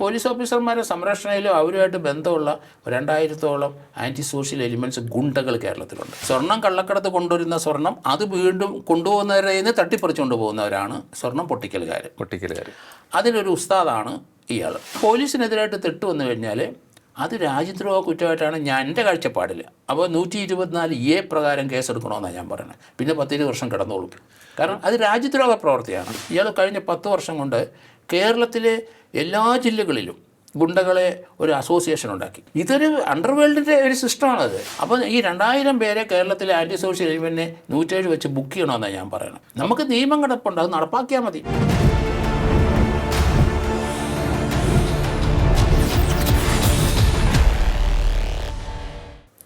Police ഓഫീസർമാരെ സംരക്ഷണയിലും അവരുമായിട്ട് ബന്ധമുള്ള 2000-ഓളം ആൻറ്റി സോഷ്യൽ എലിമെൻറ്റ്സ് ഗുണ്ടകൾ കേരളത്തിലുണ്ട്. സ്വർണം കള്ളക്കടത്ത് കൊണ്ടുവരുന്ന സ്വർണം അത് വീണ്ടും കൊണ്ടുപോകുന്നവരെ നിന്ന് തട്ടിപ്പറിച്ചുകൊണ്ട് പോകുന്നവരാണ് സ്വർണം പൊട്ടിക്കലുകാർ. അതിലൊരു ഉസ്താദാണ് ഇയാൾ. പോലീസിനെതിരായിട്ട് തെറ്റ് വന്നു കഴിഞ്ഞാൽ അത് രാജ്യദ്രോഹ കുറ്റമായിട്ടാണ് എൻ്റെ കാഴ്ചപ്പാടിൽ. അപ്പോൾ 124A പ്രകാരം കേസെടുക്കണമെന്നാണ് ഞാൻ പറയുന്നത്. പിന്നെ 10-20 വർഷം കിടന്നോളും. കാരണം അത് രാജ്യദ്രോഹ പ്രവൃത്തിയാണ്. ഇയാൾ കഴിഞ്ഞ 10 വർഷം കൊണ്ട് കേരളത്തിലെ എല്ലാ ജില്ലകളിലും ഗുണ്ടകളെ ഒരു അസോസിയേഷൻ ഉണ്ടാക്കി. ഇതൊരു അണ്ടർവേൾഡിൻ്റെ ഒരു സിസ്റ്റമാണത്. അപ്പോൾ ഈ 2000 പേരെ കേരളത്തിലെ ആൻറ്റി സോഷ്യൽ എലിമെൻറ്റിനെ 107 വെച്ച് ബുക്ക് ചെയ്യണമെന്നാണ് ഞാൻ പറയുന്നത്. നമുക്ക് നിയമം കിടപ്പുണ്ട്, അത് നടപ്പാക്കിയാൽ മതി.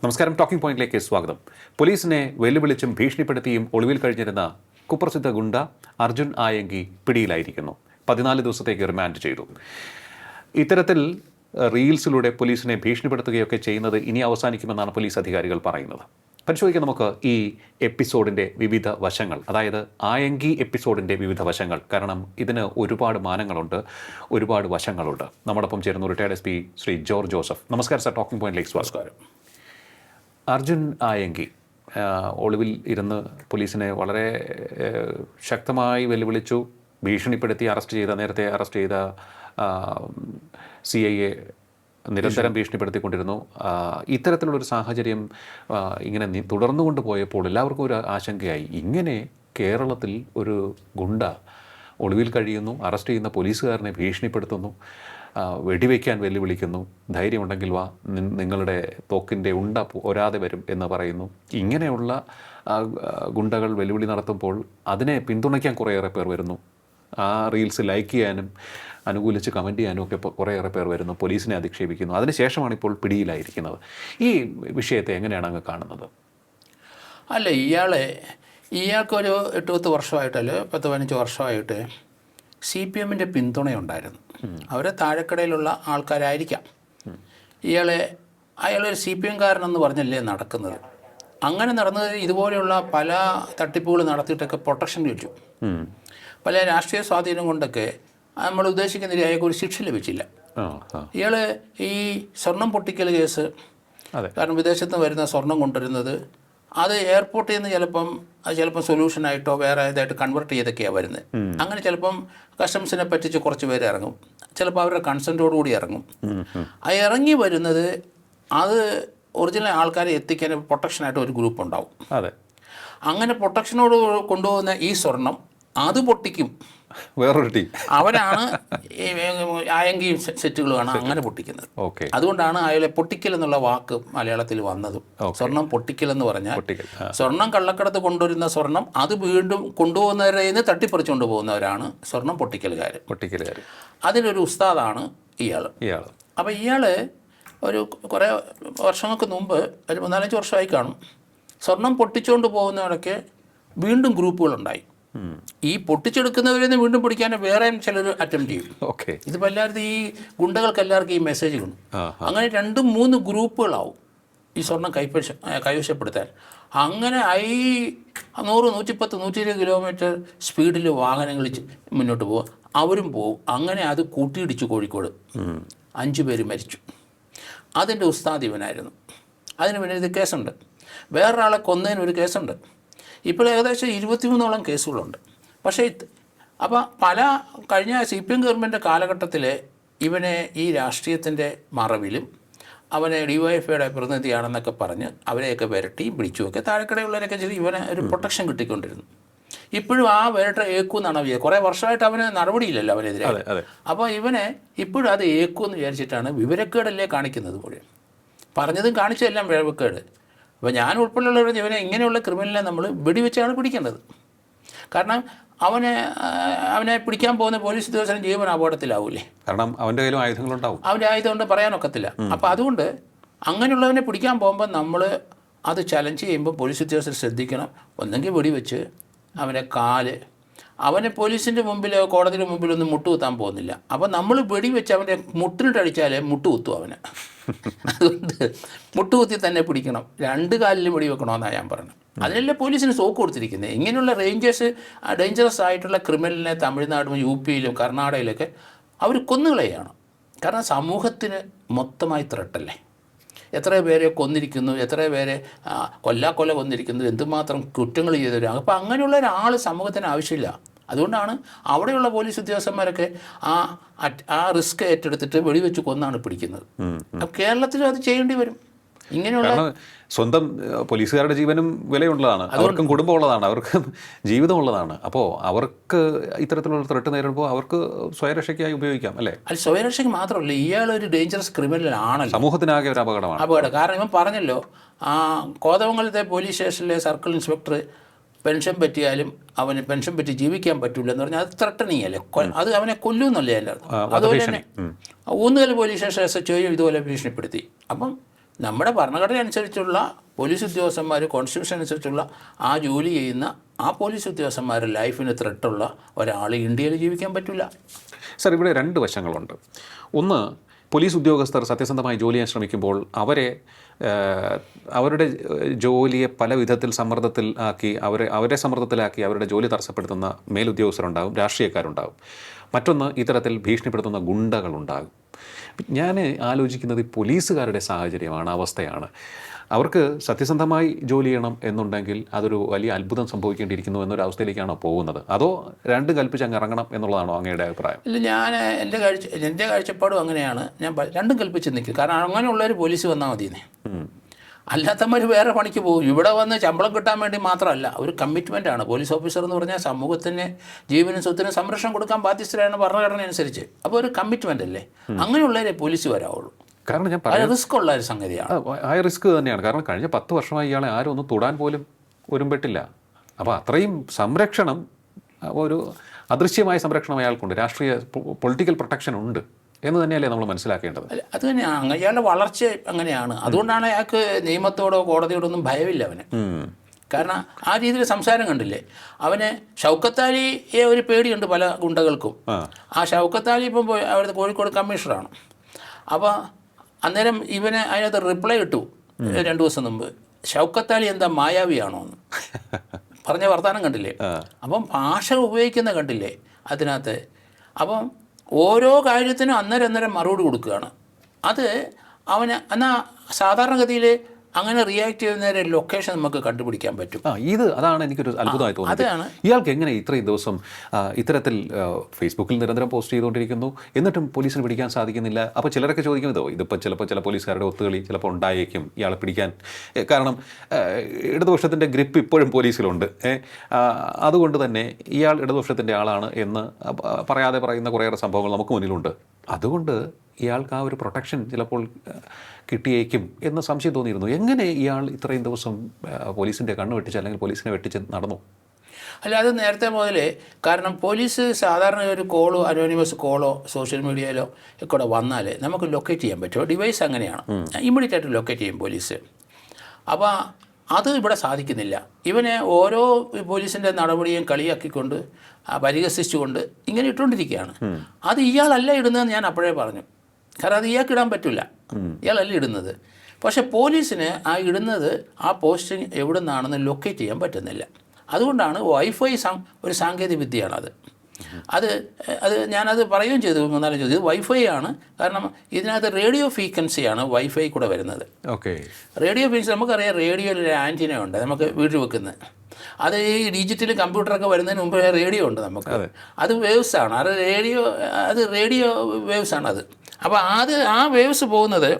നമസ്കാരം. ടോക്കിംഗ് പോയിന്റിലേക്ക് സ്വാഗതം. പോലീസിനെ വെല്ലുവിളിച്ചും ഭീഷണിപ്പെടുത്തിയും ഒളിവിൽ കഴിഞ്ഞിരുന്ന കുപ്രസിദ്ധ ഗുണ്ട അർജുൻ ആയങ്കി പിടിയിലായിരിക്കുന്നു. 14 ദിവസത്തേക്ക് റിമാൻഡ് ചെയ്തു. ഇത്തരത്തിൽ റീൽസിലൂടെ പോലീസിനെ ഭീഷണിപ്പെടുത്തുകയൊക്കെ ചെയ്യുന്നത് ഇനി അവസാനിക്കുമെന്നാണ് പോലീസ് അധികാരികൾ പറയുന്നത്. പരിശോധിക്കാം നമുക്ക് ഈ എപ്പിസോഡിൻ്റെ വിവിധ വശങ്ങൾ, അതായത് ആയങ്കി എപ്പിസോഡിൻ്റെ വിവിധ വശങ്ങൾ. കാരണം ഇതിന് ഒരുപാട് മാനങ്ങളുണ്ട്, ഒരുപാട് വശങ്ങളുണ്ട്. നമ്മോടൊപ്പം ചേരുന്ന retired SP Shri George Joseph. നമസ്കാരം സർ, ടോക്കിംഗ് പോയിന്റിലേക്ക് സ്വാഗതം. അർജുൻ ആയങ്കി ഒളിവിൽ ഇരുന്ന് പോലീസിനെ വളരെ ശക്തമായി വെല്ലുവിളിച്ചു, ഭീഷണിപ്പെടുത്തി നേരത്തെ അറസ്റ്റ് ചെയ്ത CIA നിരന്തരം ഭീഷണിപ്പെടുത്തിക്കൊണ്ടിരുന്നു. ഇത്തരത്തിലുള്ളൊരു സാഹചര്യം ഇങ്ങനെ തുടർന്നു കൊണ്ടുപോയപ്പോൾ എല്ലാവർക്കും ഒരു ആശങ്കയായി. ഇങ്ങനെ കേരളത്തിൽ ഒരു ഗുണ്ട ഒളിവിൽ കഴിയുന്നു, അറസ്റ്റ് ചെയ്യുന്ന പോലീസുകാരനെ ഭീഷണിപ്പെടുത്തുന്നു, വെടിവെക്കാൻ വെല്ലുവിളിക്കുന്നു, ധൈര്യമുണ്ടെങ്കിൽ വാ, നിങ്ങളുടെ തോക്കിൻ്റെ ഉണ്ട ഒരാതെ വരും എന്ന് പറയുന്നു. ഇങ്ങനെയുള്ള ഗുണ്ടകൾ വെല്ലുവിളി നടത്തുമ്പോൾ അതിനെ പിന്തുണയ്ക്കാൻ കുറേയേറെ പേർ വരുന്നു. ആ റീൽസ് ലൈക്ക് ചെയ്യാനും അനുകൂലിച്ച് കമൻറ്റ് ചെയ്യാനും ഒക്കെ കുറേയേറെ പേർ വരുന്നു, പോലീസിനെ അധിക്ഷേപിക്കുന്നു. അതിനുശേഷമാണ് ഇപ്പോൾ പിടിയിലായിരിക്കുന്നത്. ഈ വിഷയത്തെ എങ്ങനെയാണ് അങ്ങ് കാണുന്നത്? അല്ല, ഇയാൾക്കൊരു 8-10 വർഷമായിട്ടല്ലേ 10-15 വർഷമായിട്ട് CPMൻ്റെ പിന്തുണയുണ്ടായിരുന്നു. അവരെ താഴെക്കടയിലുള്ള ആൾക്കാരായിരിക്കാം. അയാളൊരു CPM കാരനെന്ന് പറഞ്ഞല്ലേ നടക്കുന്നത്. അങ്ങനെ നടന്നത് ഇതുപോലെയുള്ള പല തട്ടിപ്പുകൾ നടത്തിയിട്ടൊക്കെ പ്രൊട്ടക്ഷൻ ലഭിച്ചു. പല രാഷ്ട്രീയ സ്വാധീനം കൊണ്ടൊക്കെ നമ്മൾ ഉദ്ദേശിക്കുന്ന അയാൾക്ക് ഒരു ശിക്ഷ ലഭിച്ചില്ല. ഇയാൾ ഈ സ്വർണം പൊട്ടിക്കൽ കേസ്, കാരണം വിദേശത്ത് നിന്ന് വരുന്ന സ്വർണം കൊണ്ടുവരുന്നത് അത് എയർപോർട്ടിൽ നിന്ന് ചിലപ്പം സൊല്യൂഷനായിട്ടോ വേറെ ഇതായിട്ട് കൺവേർട്ട് ചെയ്തൊക്കെയാണ് വരുന്നത്. അങ്ങനെ ചിലപ്പം കസ്റ്റംസിനെ പറ്റിച്ച് കുറച്ച് പേര് ഇറങ്ങും, ചിലപ്പോൾ അവരുടെ കൺസെൻറ്റോടുകൂടി ഇറങ്ങും. ആ ഇറങ്ങി വരുന്നത് അത് ഒറിജിനൽ ആൾക്കാരെ എത്തിക്കാൻ പ്രൊട്ടക്ഷനായിട്ട് ഒരു ഗ്രൂപ്പ് ഉണ്ടാവും. അങ്ങനെ പ്രൊട്ടക്ഷനോട് കൊണ്ടുപോകുന്ന ഈ സ്വർണം അത് പൊട്ടിക്കും വേറൊരു ടീം. അവരാണ് ആയങ്കി സെറ്റുകളുമാണ് അങ്ങനെ പൊട്ടിക്കുന്നത്. അതുകൊണ്ടാണ് അയാളെ പൊട്ടിക്കൽ എന്നുള്ള വാക്ക് മലയാളത്തിൽ വന്നതും. സ്വർണം പൊട്ടിക്കൽ എന്ന് പറഞ്ഞാൽ സ്വർണം കള്ളക്കടത്ത് കൊണ്ടുവരുന്ന സ്വർണം അത് വീണ്ടും കൊണ്ടുപോകുന്നവരെ നിന്ന് തട്ടിപ്പറിച്ചുകൊണ്ട് പോകുന്നവരാണ് സ്വർണം പൊട്ടിക്കലുകാർ. അതിലൊരു ഉസ്താദാണ് ഇയാൾ. അപ്പോൾ ഇയാൾ ഒരു കുറേ വർഷങ്ങൾക്ക് മുമ്പ്, ഒരു 3-4 വർഷമായി കാണും, സ്വർണം പൊട്ടിച്ചുകൊണ്ട് പോകുന്നവരൊക്കെ വീണ്ടും ഗ്രൂപ്പുകളുണ്ടായി. ഈ പൊട്ടിച്ചെടുക്കുന്നവരെന്ന് വീണ്ടും പിടിക്കാൻ വേറെ ചിലർ അറ്റംപ്റ്റ് ചെയ്യും. ഇതിപ്പോൾ എല്ലാവർക്കും ഈ ഗുണ്ടകൾക്ക് എല്ലാവർക്കും ഈ മെസ്സേജ് കാണും. അങ്ങനെ 2-3 ഗ്രൂപ്പുകളാവും ഈ സ്വർണം കൈവശപ്പെടുത്താൻ. അങ്ങനെ 100, 110, 120 കിലോമീറ്റർ സ്പീഡിൽ വാഹനങ്ങൾ മുന്നോട്ട് പോകും. അവരും പോകും. അങ്ങനെ അത് കൂട്ടിയിടിച്ചു. കോഴിക്കോട് 5 പേര് മരിച്ചു. അതിൻ്റെ ഉസ്താദ് ഇവനായിരുന്നു. അതിന് പിന്നെ ഇത് കേസുണ്ട്. വേറൊരാളെ കൊന്നതിനൊരു കേസുണ്ട്. ഇപ്പോൾ ഏകദേശം 23ഓളം കേസുകളുണ്ട്. പക്ഷേ അപ്പോൾ കഴിഞ്ഞ CPM ഗവൺമെൻറ് കാലഘട്ടത്തിൽ ഇവനെ ഈ രാഷ്ട്രീയത്തിൻ്റെ മറവിലും അവനെ DYFIയുടെ പ്രതിനിധിയാണെന്നൊക്കെ പറഞ്ഞ് അവരെയൊക്കെ വിരട്ടിയും പിടിച്ചുമൊക്കെ താഴെക്കടയുള്ളവരൊക്കെ ചെയ്ത് ഇവനെ ഒരു പ്രൊട്ടക്ഷൻ കിട്ടിക്കൊണ്ടിരുന്നു. ഇപ്പോഴും ആ വേട്ട ഏക്കുമെന്നാണ് വിചാരിച്ചത്. കുറേ വർഷമായിട്ട് അവന് നടപടിയില്ലല്ലോ അവനെതിരെ. അപ്പോൾ ഇവനെ ഇപ്പോഴും അത് ഏക്കുമെന്ന് വിചാരിച്ചിട്ടാണ് വിവരക്കേടല്ലേ കാണിക്കുന്നത്. മുഴുവൻ പറഞ്ഞതും കാണിച്ചതെല്ലാം വിവരക്കേട്. അപ്പോൾ ഞാൻ ഉൾപ്പെടെയുള്ളവർ ഇവനെ ഇങ്ങനെയുള്ള ക്രിമിനലിനെ നമ്മൾ വെടിവെച്ചാണ് പിടിക്കേണ്ടത്. കാരണം അവനെ പിടിക്കാൻ പോകുന്ന പോലീസ് ഉദ്യോഗസ്ഥനും ജീവൻ അപകടത്തിലാവൂലേ. കാരണം അവൻ്റെ കയ്യിലും ആയുധങ്ങളുണ്ടാവും. അവൻ്റെ ആയുധം കൊണ്ട് പറയാനൊക്കത്തില്ല. അപ്പോൾ അതുകൊണ്ട് അങ്ങനെയുള്ളവനെ പിടിക്കാൻ പോകുമ്പോൾ നമ്മൾ അത് ചലഞ്ച് ചെയ്യുമ്പോൾ പോലീസ് ഉദ്യോഗസ്ഥർ ശ്രദ്ധിക്കണം. ഒന്നെങ്കിൽ വെടിവെച്ച് അവനെ പോലീസിൻ്റെ മുമ്പിലോ കോടതിയുടെ മുമ്പിലൊന്നും മുട്ടുകുത്താൻ പോകുന്നില്ല. അപ്പോൾ നമ്മൾ വെടിവെച്ച് അവൻ്റെ മുട്ടിനിട്ടടിച്ചാലേ മുട്ടുകുത്തും അവന്. അതുകൊണ്ട് മുട്ടുകുത്തി തന്നെ പിടിക്കണം. 2 കാലിലും വെടിവെക്കണമെന്നാണ് ഞാൻ പറഞ്ഞത്. അതിനല്ലേ പോലീസിന് സോക്ക് കൊടുത്തിരിക്കുന്നത്. ഇങ്ങനെയുള്ള ഡേഞ്ചറസ് ആയിട്ടുള്ള ക്രിമിനലിനെ തമിഴ്നാടും UPയിലും കർണാടകയിലൊക്കെ അവർ കൊന്നുകളയാണ്. കാരണം സമൂഹത്തിന് മൊത്തമായി ത്രട്ടല്ലേ. എത്ര പേരെ കൊന്നിരിക്കുന്നു, എത്ര പേരെ കൊല്ലാക്കൊല കൊന്നിരിക്കുന്നു, എന്തുമാത്രം കുറ്റങ്ങൾ ചെയ്തവരാണ്. അപ്പോൾ അങ്ങനെയുള്ള ഒരാൾ സമൂഹത്തിന് ആവശ്യമില്ല. അതുകൊണ്ടാണ് അവിടെയുള്ള പോലീസ് ഉദ്യോഗസ്ഥന്മാരൊക്കെ ആ റിസ്ക് ഏറ്റെടുത്തിട്ട് വെടിവെച്ച് കൊന്നാണ് പിടിക്കുന്നത്. അപ്പോൾ കേരളത്തിലും അത് ചെയ്യേണ്ടി വരും. ഇങ്ങനെയുള്ള സ്വന്തം പോലീസുകാരുടെ ജീവനും വിലയുള്ളതാണ്, അവർക്കും കുടുംബമുള്ളതാണ്, അവർക്ക് ജീവിതമുള്ളതാണ്. അപ്പോൾ അവർക്ക് ഇത്തരത്തിലുള്ള ത്രെട്ട് നേരിടുമ്പോൾ അവർക്ക് സ്വയരക്ഷയ്ക്കായി ഉപയോഗിക്കാം അല്ലേ? അത് സ്വയരക്ഷയ്ക്ക് മാത്രമല്ല, ഇയാളൊരു ഡേഞ്ചറസ് ക്രിമിനൽ ആണല്ലോ, സമൂഹത്തിനാകെ ഒരു അപകടം. കാരണം ഇവൻ പറഞ്ഞല്ലോ, കോതമംഗലത്തെ പോലീസ് സ്റ്റേഷനിലെ സർക്കിൾ ഇൻസ്പെക്ടർ പെൻഷൻ പറ്റിയാലും അവന് പെൻഷൻ പറ്റി ജീവിക്കാൻ പറ്റില്ല എന്ന് പറഞ്ഞാൽ അത് ത്രട്ടണിങ് അല്ലേ, അത് അവനെ കൊല്ലുമെന്നല്ലേ എൻ്റെ അർത്ഥം. അതുപോലെ തന്നെ ഊന്നുകൽ പോലീസ് സ്റ്റേഷൻ SHO ഇതുപോലെ ഭീഷണിപ്പെടുത്തി. അപ്പം നമ്മുടെ ഭരണഘടന അനുസരിച്ചുള്ള പോലീസ് ഉദ്യോഗസ്ഥന്മാർ, കോൺസ്റ്റിറ്റ്യൂഷൻ അനുസരിച്ചുള്ള ആ ജോലി ചെയ്യുന്ന ആ പോലീസ് ഉദ്യോഗസ്ഥന്മാർ ലൈഫിന് ത്രെട്ടുള്ള ഒരാൾ ഇന്ത്യയിൽ ജീവിക്കാൻ പറ്റില്ല. സർ, ഇവിടെ രണ്ട് വശങ്ങളുണ്ട്. ഒന്ന്, പോലീസ് ഉദ്യോഗസ്ഥർ സത്യസന്ധമായി ജോലി ചെയ്യാൻ ശ്രമിക്കുമ്പോൾ അവരുടെ ജോലിയെ പല വിധത്തിൽ സമ്മർദ്ദത്തിൽ ആക്കി അവരെ സമ്മർദ്ദത്തിലാക്കി അവരുടെ ജോലി തടസ്സപ്പെടുത്തുന്ന മേലുദ്യോഗസ്ഥരുണ്ടാകും, രാഷ്ട്രീയക്കാരുണ്ടാകും. മറ്റൊന്ന്, ഇത്തരത്തിൽ ഭീഷണിപ്പെടുത്തുന്ന ഗുണ്ടകളുണ്ടാകും. ഞാൻ ആലോചിക്കുന്നത് പോലീസുകാരുടെ സാഹചര്യമാണ്, അവസ്ഥയാണ്. അവർക്ക് സത്യസന്ധമായി ജോലി ചെയ്യണം എന്നുണ്ടെങ്കിൽ അതൊരു വലിയ അത്ഭുതം സംഭവിക്കേണ്ടിയിരിക്കുന്നു എന്നൊരവസ്ഥയിലേക്കാണോ പോകുന്നത്, അതോ രണ്ടും കൽപ്പിച്ച് അങ്ങ് ഇറങ്ങണം എന്നുള്ളതാണോ അങ്ങയുടെ അഭിപ്രായം? ഇല്ല, ഞാൻ എൻ്റെ കാഴ്ചപ്പാടും അങ്ങനെയാണ്. ഞാൻ രണ്ടും കൽപ്പിച്ച് നിൽക്കും. കാരണം അങ്ങനെയുള്ളൊരു പോലീസ് വന്നാൽ മതിയെന്നേ. അല്ലാത്തവർ വേറെ പണിക്ക് പോകും. ഇവിടെ വന്ന് ശമ്പളം കിട്ടാൻ വേണ്ടി മാത്രമല്ല, ഒരു കമ്മിറ്റ്മെൻറ്റാണ്. പോലീസ് ഓഫീസർ എന്ന് പറഞ്ഞാൽ സമൂഹത്തിന് ജീവനും സ്വത്തിനും സംരക്ഷണം കൊടുക്കാൻ ബാധ്യസ്ഥരാണ് ഭരണഘടന അനുസരിച്ച്. അപ്പോൾ ഒരു കമ്മിറ്റ്മെൻ്റ് അല്ലേ, അങ്ങനെയുള്ളവരെ പോലീസ് വരാവുള്ളൂ. കാരണം ഞാൻ റിസ്ക് ഉള്ള ഒരു സംഗതിയാണ്, ഹൈ റിസ്ക് തന്നെയാണ്. കാരണം കഴിഞ്ഞ 10 വർഷമായി ഇയാളെ ആരും ഒന്ന് തൊടാൻ പോലും ഒരുമ്പെട്ടില്ല. അപ്പോൾ അത്രയും സംരക്ഷണം, ഒരു അദൃശ്യമായ സംരക്ഷണം അയാൾക്കുണ്ട്, രാഷ്ട്രീയ പൊളിറ്റിക്കൽ പ്രൊട്ടക്ഷൻ ഉണ്ട് എന്ന് തന്നെയല്ലേ നമ്മൾ മനസ്സിലാക്കേണ്ടത്? അത് തന്നെയാണ് അയാളുടെ വളർച്ച അങ്ങനെയാണ്. അതുകൊണ്ടാണ് അയാൾക്ക് നിയമത്തോടോ കോടതിയോടോ ഒന്നും ഭയമില്ല അവന്. കാരണം ആ രീതിയിൽ സംസാരം കണ്ടില്ലേ. അവന് ഷൗക്കത്ത് അലിയെ ഒരു പേടിയുണ്ട് പല ഗുണ്ടകൾക്കും. ആ ഷൗക്കത്ത് അലി ഇപ്പം അവിടുത്തെ കോഴിക്കോട് കമ്മീഷണറാണ്. അപ്പോൾ അന്നേരം ഇവന് അതിനകത്ത് റിപ്ലൈ ഇട്ടു 2 ദിവസം മുമ്പ്, ഷൗക്കത്ത് അലി എന്താ മായാവിയാണോ എന്ന് പറഞ്ഞ വർത്തമാനം കണ്ടില്ലേ. അപ്പം ഭാഷ ഉപയോഗിക്കുന്ന കണ്ടില്ലേ അതിനകത്ത്. അപ്പം ഓരോ കാര്യത്തിനും അന്നേരം മറുപടി കൊടുക്കുകയാണ്. അത് അവന് എന്നാൽ സാധാരണഗതിയിൽ അങ്ങനെ റിയാക്ട് ചെയ്യുന്ന ലൊക്കേഷൻ നമുക്ക് കണ്ടുപിടിക്കാൻ പറ്റും. അതാണ് എനിക്കൊരു അത്ഭുതമായി തോന്നുന്നത്. ഇയാൾക്ക് എങ്ങനെ ഇത്രയും ദിവസം ഇത്തരത്തിൽ ഫേസ്ബുക്കിൽ നിരന്തരം പോസ്റ്റ് ചെയ്തുകൊണ്ടിരിക്കുന്നു, എന്നിട്ടും പോലീസിന് പിടിക്കാൻ സാധിക്കുന്നില്ല? അപ്പോൾ ചിലരൊക്കെ ചോദിക്കുന്നതോ, ഇതിപ്പോൾ ചിലപ്പോൾ ചില പോലീസുകാരുടെ ഒത്തുകളി ചിലപ്പോൾ ഉണ്ടായേക്കും ഇയാളെ പിടിക്കാൻ. കാരണം ഇടതുപക്ഷത്തിൻ്റെ ഗ്രിപ്പ് ഇപ്പോഴും പോലീസിലുണ്ട്. അതുകൊണ്ട് തന്നെ ഇയാൾ ഇടതുപക്ഷത്തിൻ്റെ ആളാണ് എന്ന് പറയാതെ പറയുന്ന കുറേയേറെ സംഭവങ്ങൾ നമുക്ക് മുന്നിലുണ്ട്. അതുകൊണ്ട് ഇയാൾക്ക് ആ ഒരു പ്രൊട്ടക്ഷൻ ചിലപ്പോൾ കിട്ടിയേക്കും എന്ന സംശയം തോന്നിയിരുന്നു. എങ്ങനെ ഇയാൾ ഇത്രയും ദിവസം പോലീസിൻ്റെ കണ്ണ് വെട്ടിച്ച് അല്ലെങ്കിൽ പോലീസിനെ വെട്ടിച്ച് നടന്നു? അല്ല, അത് നേരത്തെ മുതലേ. കാരണം പോലീസ് സാധാരണ ഒരു കോളോ അനോണിമസ് കോളോ സോഷ്യൽ മീഡിയയിലോ ഒക്കെ വന്നാൽ നമുക്ക് ലൊക്കേറ്റ് ചെയ്യാൻ പറ്റുമോ? ഡിവൈസ് അങ്ങനെയാണ്, ഇമ്മീഡിയറ്റ് ആയിട്ട് ലൊക്കേറ്റ് ചെയ്യും പോലീസ്. അപ്പോൾ അത് ഇവിടെ സാധിക്കുന്നില്ല. ഇവനെ ഓരോ പോലീസിൻ്റെ നടപടിയും കളിയാക്കിക്കൊണ്ട് പരിഹസിച്ചുകൊണ്ട് ഇങ്ങനെ ഇട്ടുകൊണ്ടിരിക്കുകയാണ്. അത് ഇയാളല്ല ഇടുന്നതെന്ന് ഞാൻ അപ്പോഴേ പറഞ്ഞു. കാരണം അത് ഇയാൾക്ക് ഇടാൻ പറ്റില്ല, ഇയാളല്ല ഇടുന്നത്. പക്ഷേ പോലീസിന് ആ ഇടുന്നത് ആ പോസ്റ്റിങ് എവിടെ നിന്നാണെന്ന് ലൊക്കേറ്റ് ചെയ്യാൻ പറ്റുന്നില്ല. അതുകൊണ്ടാണ് വൈഫൈ ഒരു സാങ്കേതിക വിദ്യയാണത്. അത് ഞാനത് പറയുകയും ചെയ്തു 3-4 ചോദ്യം. ഇത് വൈഫൈ ആണ്. കാരണം ഇതിനകത്ത് റേഡിയോ ഫ്രീക്വൻസിയാണ് വൈഫൈ കൂടെ വരുന്നത്. റേഡിയോ ഫ്രീക്വൻസി നമുക്കറിയാം, റേഡിയോയിലൊരു ആൻറ്റിന ഉണ്ട് നമുക്ക് വീട്ടിൽ വെക്കുന്നത്. അത് ഈ ഡിജിറ്റൽ കമ്പ്യൂട്ടറൊക്കെ വരുന്നതിന് മുമ്പ് റേഡിയോ ഉണ്ട് നമുക്ക്. അത് വേവ്സാണ്, അത് റേഡിയോ വേവ്സാണ് അത്. അപ്പോൾ ആ വേവ്സ് പോകുന്നത്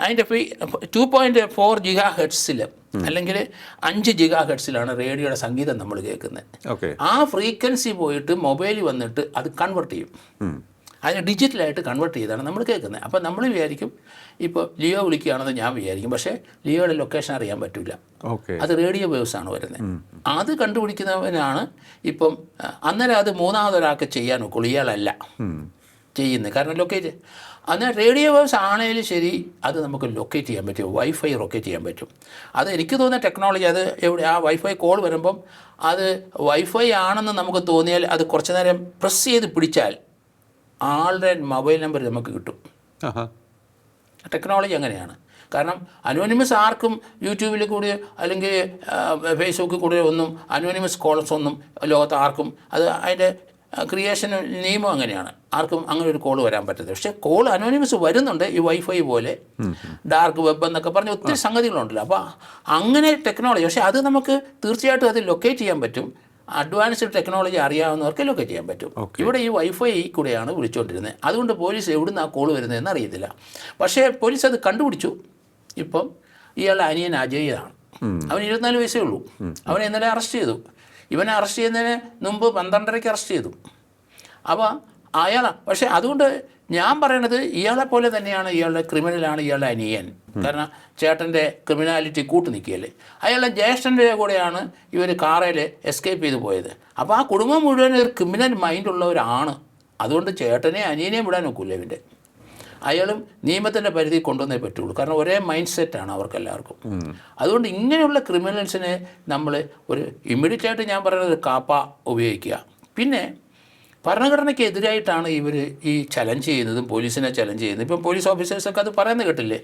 അതിൻ്റെ 2.4 GHz അല്ലെങ്കിൽ 5 GHz റേഡിയോയുടെ സംഗീതം നമ്മൾ കേൾക്കുന്നത്. ആ ഫ്രീക്വൻസി പോയിട്ട് മൊബൈലിൽ വന്നിട്ട് അത് കൺവെർട്ട് ചെയ്യും. അതിന് ഡിജിറ്റലായിട്ട് കൺവെർട്ട് ചെയ്താണ് നമ്മൾ കേൾക്കുന്നത്. അപ്പോൾ നമ്മൾ വിചാരിക്കും ഇപ്പോൾ ലിയോ വിളിക്കുകയാണെന്ന് ഞാൻ വിചാരിക്കും, പക്ഷേ ലിയോയുടെ ലൊക്കേഷൻ അറിയാൻ പറ്റില്ല. അത് റേഡിയോ വേവ്സാണ് വരുന്നത്. അത് കണ്ടുപിടിക്കുന്നവനാണ് ഇപ്പം. അന്നേരം അത് മൂന്നാമതൊരാൾക്ക് ചെയ്യാൻ ഒക്കുള്ളൂ, ഇയാളല്ല ചെയ്യുന്നത്. കാരണം ലൊക്കേറ്റ് എന്നാൽ റേഡിയോ വേവ്സ് ആണെങ്കിലും ശരി അത് നമുക്ക് ലൊക്കേറ്റ് ചെയ്യാൻ പറ്റും, വൈഫൈ ലൊക്കേറ്റ് ചെയ്യാൻ പറ്റും. അത് എനിക്ക് തോന്നുന്ന ടെക്നോളജി, അത് എവിടെ ആ വൈഫൈ കോൾ വരുമ്പം അത് വൈഫൈ ആണെന്ന് നമുക്ക് തോന്നിയാൽ അത് കുറച്ച് നേരം പ്രസ് ചെയ്ത് പിടിച്ചാൽ ആളുടെ മൊബൈൽ നമ്പർ നമുക്ക് കിട്ടും. ടെക്നോളജി അങ്ങനെയാണ്. കാരണം അനോണിമസ് ആർക്കും യൂട്യൂബിൽ കൂടി അല്ലെങ്കിൽ ഫേസ്ബുക്കിൽ കൂടി ഒന്നും അനോണിമസ് കോൾസ് ഒന്നും ലോകത്ത് ആർക്കും അത് അതിൻ്റെ ക്രിയേഷൻ നിയമം അങ്ങനെയാണ്, ആർക്കും അങ്ങനെ ഒരു കോൾ വരാൻ പറ്റത്തില്ല. പക്ഷേ കോൾ അനോണിമസ് വരുന്നുണ്ട്, ഈ വൈഫൈ പോലെ ഡാർക്ക് വെബ് എന്നൊക്കെ പറഞ്ഞ് ഒത്തിരി സംഗതികളുണ്ടല്ലോ. അപ്പോൾ അങ്ങനെ ടെക്നോളജി, പക്ഷേ അത് നമുക്ക് തീർച്ചയായിട്ടും അത് ലൊക്കേറ്റ് ചെയ്യാൻ പറ്റും. അഡ്വാൻസ്ഡ് ടെക്നോളജി അറിയാവുന്നവർക്ക് ലൊക്കേറ്റ് ചെയ്യാൻ പറ്റും. ഇവിടെ ഈ വൈഫൈ കൂടെയാണ് വിളിച്ചുകൊണ്ടിരുന്നത്. അതുകൊണ്ട് പോലീസ് എവിടുന്ന് ആ കോൾ വരുന്നതെന്ന് അറിയത്തില്ല. പക്ഷേ പോലീസ് അത് കണ്ടുപിടിച്ചു. ഇപ്പം ഇയാളുടെ അനിയൻ അജയാണ്, അവന് 24 വയസ്സേ ഉള്ളൂ. അവനെ ഇന്നലെ അറസ്റ്റ് ചെയ്തു. ഇവനെ അറസ്റ്റ് ചെയ്യുന്നതിന് മുമ്പ് 12:30 അറസ്റ്റ് ചെയ്തു. അപ്പോൾ പക്ഷേ അതുകൊണ്ട് ഞാൻ പറയണത് ഇയാളെ പോലെ തന്നെയാണ്, ഇയാളുടെ ക്രിമിനലാണ് ഇയാളുടെ അനിയൻ. കാരണം ചേട്ടൻ്റെ ക്രിമിനാലിറ്റി കൂട്ടു നിൽക്കുകയല്ലേ. അയാളുടെ ജ്യേഷ്ഠൻ്റെ കൂടെയാണ് ഇവർ കാറയിൽ എസ്കേപ്പ് ചെയ്ത് പോയത്. അപ്പോൾ ആ കുടുംബം മുഴുവൻ ഒരു ക്രിമിനൽ മൈൻഡുള്ളവരാണ്. അതുകൊണ്ട് ചേട്ടനെ അനിയനെയും വിടാൻ നോക്കൂല ഇവൻ്റെ. അയാളും നിയമത്തിൻ്റെ പരിധി കൊണ്ടുവന്നേ പറ്റുള്ളൂ. കാരണം ഒരേ മൈൻഡ് സെറ്റാണ് അവർക്കെല്ലാവർക്കും. അതുകൊണ്ട് ഇങ്ങനെയുള്ള ക്രിമിനൽസിനെ നമ്മൾ ഒരു ഇമ്മീഡിയറ്റായിട്ട് ഞാൻ പറയുന്നത് കാപ്പ ഉപയോഗിക്കുക. പിന്നെ ഭരണഘടനയ്ക്ക് എതിരായിട്ടാണ് ഇവർ ഈ ചലഞ്ച് ചെയ്യുന്നതും പോലീസിനെ ചലഞ്ച് ചെയ്യുന്നത്. ഇപ്പം പോലീസ് ഓഫീസേഴ്സൊക്കെ അത് പറയുന്നത് കേട്ടില്ലേ.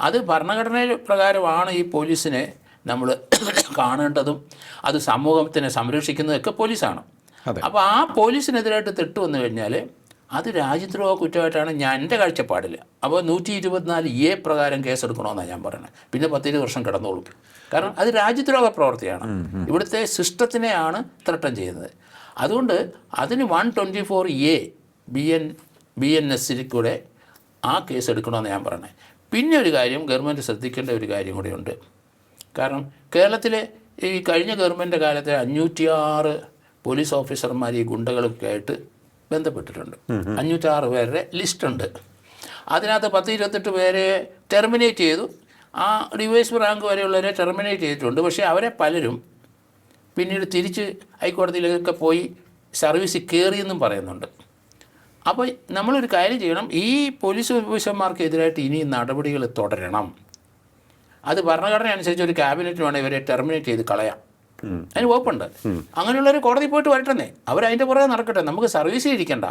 അത് ഭരണഘടന പ്രകാരമാണ് ഈ പോലീസിനെ നമ്മൾ കാണേണ്ടതും അത് സമൂഹത്തിനെ സംരക്ഷിക്കുന്നതൊക്കെ പോലീസാണ്. അപ്പോൾ ആ പോലീസിനെതിരായിട്ട് തെറ്റ് വന്നു കഴിഞ്ഞാൽ അത് രാജ്യദ്രോഹ കുറ്റമായിട്ടാണ് എൻ്റെ കാഴ്ചപ്പാടിൽ. അപ്പോൾ 124A പ്രകാരം കേസെടുക്കണമെന്നാണ് ഞാൻ പറയുന്നത്. പിന്നെ 10-20 വർഷം കിടന്നോളും. കാരണം അത് രാജ്യദ്രോഹ പ്രവൃത്തിയാണ്, ഇവിടുത്തെ സിസ്റ്റത്തിനെയാണ് ത്രട്ടൻ ചെയ്യുന്നത്. അതുകൊണ്ട് അതിന് 124A BNS കൂടെ ആ കേസ് എടുക്കണമെന്ന് ഞാൻ പറയുന്നത്. പിന്നെ ഒരു കാര്യം ഗവൺമെൻറ് ശ്രദ്ധിക്കേണ്ട ഒരു കാര്യം കൂടെയുണ്ട്. കാരണം കേരളത്തിലെ ഈ കഴിഞ്ഞ ഗവൺമെൻറ് കാലത്തെ 506 പോലീസ് ഓഫീസർമാർ ഈ ഗുണ്ടകളൊക്കെ ആയിട്ട് ബന്ധപ്പെട്ടിട്ടുണ്ട്. 506 പേരുടെ ലിസ്റ്റുണ്ട്. അതിനകത്ത് 10-28 പേരെ ടെർമിനേറ്റ് ചെയ്തു. ആ ഡിവൈസ് റാങ്ക് വരെയുള്ളവരെ ടെർമിനേറ്റ് ചെയ്തിട്ടുണ്ട്. പക്ഷേ അവരെ പലരും പിന്നീട് തിരിച്ച് ഹൈക്കോടതിയിലൊക്കെ പോയി സർവീസിൽ കയറിയെന്നും പറയുന്നുണ്ട്. അപ്പോൾ നമ്മളൊരു കാര്യം ചെയ്യണം, ഈ പോലീസ് ഓഫീസർമാർക്കെതിരായിട്ട് ഇനി നടപടികൾ തുടരണം. അത് ഭരണഘടന അനുസരിച്ച് ഒരു ക്യാബിനറ്റ് വേണം ഇവരെ ടെർമിനേറ്റ് ചെയ്ത് കളയാം. അതിന് വകുപ്പുണ്ട്. അങ്ങനെയുള്ളവർ കോടതി പോയിട്ട് വരട്ടെന്നേ, അവരതിൻ്റെ പുറകെ നടക്കട്ടെ, നമുക്ക് സർവീസിൽ ഇരിക്കണ്ട.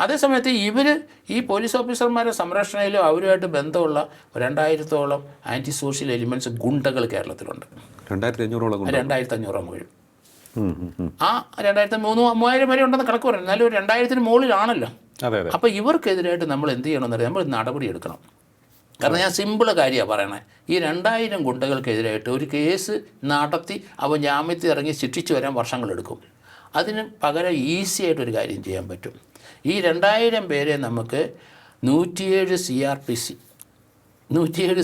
അതേസമയത്ത് ഇവർ ഈ പോലീസ് ഓഫീസർമാരുടെ സംരക്ഷണയിലും അവരുമായിട്ട് ബന്ധമുള്ള 2000-ഓളം ആൻറ്റി സോഷ്യൽ എലിമെൻറ്റ്സ് ഗുണ്ടകൾ കേരളത്തിലുണ്ട്. 2500 മുകളിൽ. ആ 2000-3000 വരെ ഉണ്ടെന്ന് കണക്ക് പറയുന്നത്. എന്നാലും 2000-ന് മുകളിലാണല്ലോ. അപ്പോൾ ഇവർക്കെതിരായിട്ട് നമ്മൾ എന്ത് ചെയ്യണമെന്നറിയാം, നമ്മൾ നടപടി എടുക്കണം. കാരണം ഞാൻ സിമ്പിൾ കാര്യമാണ് പറയണേ. ഈ 2000 ഗുണ്ടകൾക്കെതിരായിട്ട് ഒരു കേസ് നടത്തി അവ ജാമ്യത്തിൽ ഇറങ്ങി ശിക്ഷിച്ച് വരാൻ വർഷങ്ങളെടുക്കും. അതിന് പകരം ഈസി ആയിട്ടൊരു കാര്യം ചെയ്യാൻ പറ്റും. ഈ 2000 പേരെ നമുക്ക് 107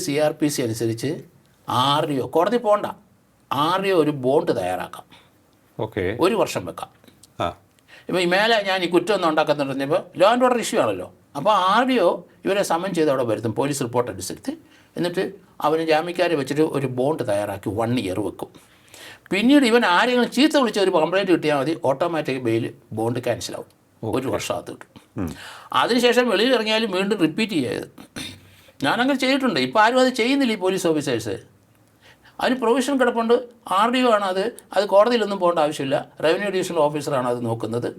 CRPC അനുസരിച്ച് RO കോടതി പോകണ്ട, RO ഒരു ബോണ്ട് തയ്യാറാക്കാം. ഒരു വർഷം വെക്കാം. ഇപ്പോൾ ഈ മേലെ ഞാൻ ഈ കുറ്റമൊന്നും ഉണ്ടാക്കുന്നുണ്ട് പറഞ്ഞപ്പോൾ ലോ ആൻഡ് ഓർഡർ ഇഷ്യൂ ആണല്ലോ. അപ്പോൾ RO ഇവരെ സമൻ ചെയ്ത് അവിടെ വരുത്തും, പോലീസ് റിപ്പോർട്ട് അനുസരിച്ച്. എന്നിട്ട് അവന് ജാമ്യക്കാരെ വെച്ചിട്ട് ഒരു ബോണ്ട് തയ്യാറാക്കി 1 ഇയർ വെക്കും. പിന്നീട് ഇവൻ ആരെങ്കിലും ചീത്ത വിളിച്ച ഒരു കംപ്ലയിൻറ്റ് കിട്ടിയാൽ മതി, ഓട്ടോമാറ്റിക് ബെയിൽ ബോണ്ട് ക്യാൻസലാവും. 1 വർഷമകത്ത് കിട്ടും. അതിനുശേഷം വെളിയിൽ ഇറങ്ങിയാലും വീണ്ടും റിപ്പീറ്റ് ചെയ്യരുത്. ഞാനങ്ങനെ ചെയ്തിട്ടുണ്ട്. ഇപ്പോൾ ആരും അത് ചെയ്യുന്നില്ല ഈ പോലീസ് ഓഫീസേഴ്സ്. അതിന് പ്രൊവിഷൻ കിടപ്പുണ്ട്. RDO ആണ് അത് കോടതിയിലൊന്നും പോകേണ്ട ആവശ്യമില്ല. റവന്യൂ ഡിവിഷണൽ ഓഫീസറാണ് അത് നോക്കുന്നത്.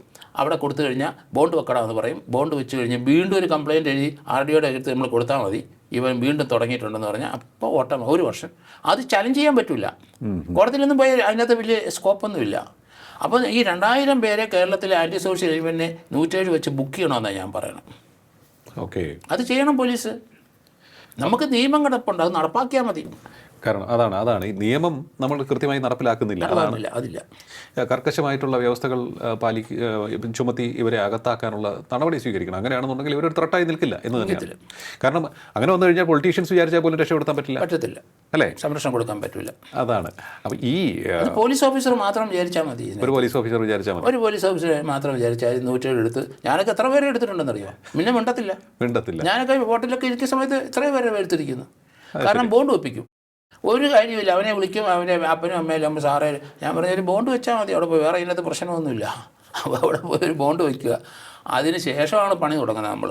അവിടെ കൊടുത്തു കഴിഞ്ഞാൽ ബോണ്ട് വെക്കണമെന്ന് പറയും. ബോണ്ട് വെച്ച് കഴിഞ്ഞാൽ വീണ്ടും ഒരു കംപ്ലയിൻറ്റ് എഴുതി RDOയുടെ അടുത്ത് നമ്മൾ കൊടുത്താൽ മതി, ഇവൻ വീണ്ടും തുടങ്ങിയിട്ടുണ്ടെന്ന് പറഞ്ഞാൽ അപ്പോൾ 1 വർഷം. അത് ചലഞ്ച് ചെയ്യാൻ പറ്റില്ല. കോടതിയിലൊന്നും പോയി അതിനകത്ത് വലിയ സ്കോപ്പൊന്നുമില്ല. അപ്പോൾ ഈ 2000 പേരെ കേരളത്തിലെ ആൻറ്റി സോഷ്യൽ എലിമെൻറ്റിനെ 107 വെച്ച് ബുക്ക് ചെയ്യണമെന്നാണ് ഞാൻ പറയണം. അത് ചെയ്യണം പോലീസ്. നമുക്ക് നിയമം കിടപ്പുണ്ട്, അത് നടപ്പാക്കിയാൽ മതി. കാരണം അതാണ് ഈ നിയമം നമ്മൾ കൃത്യമായി നടപ്പിലാക്കുന്നില്ല. അതില്ല. കർക്കശമായിട്ടുള്ള വ്യവസ്ഥകൾ ചുമത്തി ഇവരെ അകത്താക്കാനുള്ള നടപടി സ്വീകരിക്കണം. അങ്ങനെയാണെന്നുണ്ടെങ്കിൽ ഇവരൊരു ത്രട്ടായി നിൽക്കില്ല എന്ന് തന്നെയാണ്. കാരണം അങ്ങനെ വന്നു കഴിഞ്ഞാൽ പൊളിറ്റീഷ്യൻസ് വിചാരിച്ചാൽ പോലും രക്ഷപ്പെടുത്താൻ പറ്റത്തില്ല അല്ലേ, സംരക്ഷണം കൊടുക്കാൻ പറ്റില്ല. അതാണ്. അപ്പം ഈ പോലീസ് ഓഫീസർ മാത്രം വിചാരിച്ചാൽ മതി. ഒരു പോലീസ് ഓഫീസർ മാത്രം വിചാരിച്ചാൽ 107 എടുത്ത് ഞാനൊക്കെ എത്ര പേരെ എടുത്തിട്ടുണ്ടെന്നറിയോ? പിന്നെ മിണ്ടത്തില്ല. ഞാനൊക്കെ ഹോട്ടലിലൊക്കെ ഇരിക്കുന്ന സമയത്ത് എത്രയോ പേരെ എടുത്തിരിക്കുന്നു. കാരണം ബോണ്ട് വെപ്പിക്കും. ഒരു കാര്യമില്ല, അവനെ വിളിക്കും, അവൻ്റെ അപ്പനും അമ്മയിലും അമ്മ സാറേ ഞാൻ പറഞ്ഞൊരു ബോണ്ട് വെച്ചാൽ മതി, അവിടെ പോയി വേറെ ഇതിനകത്ത് പ്രശ്നമൊന്നുമില്ല. അപ്പോൾ അവിടെ പോയി ഒരു ബോണ്ട് വയ്ക്കുക. അതിന് ശേഷമാണ് പണി തുടങ്ങുന്നത് നമ്മൾ.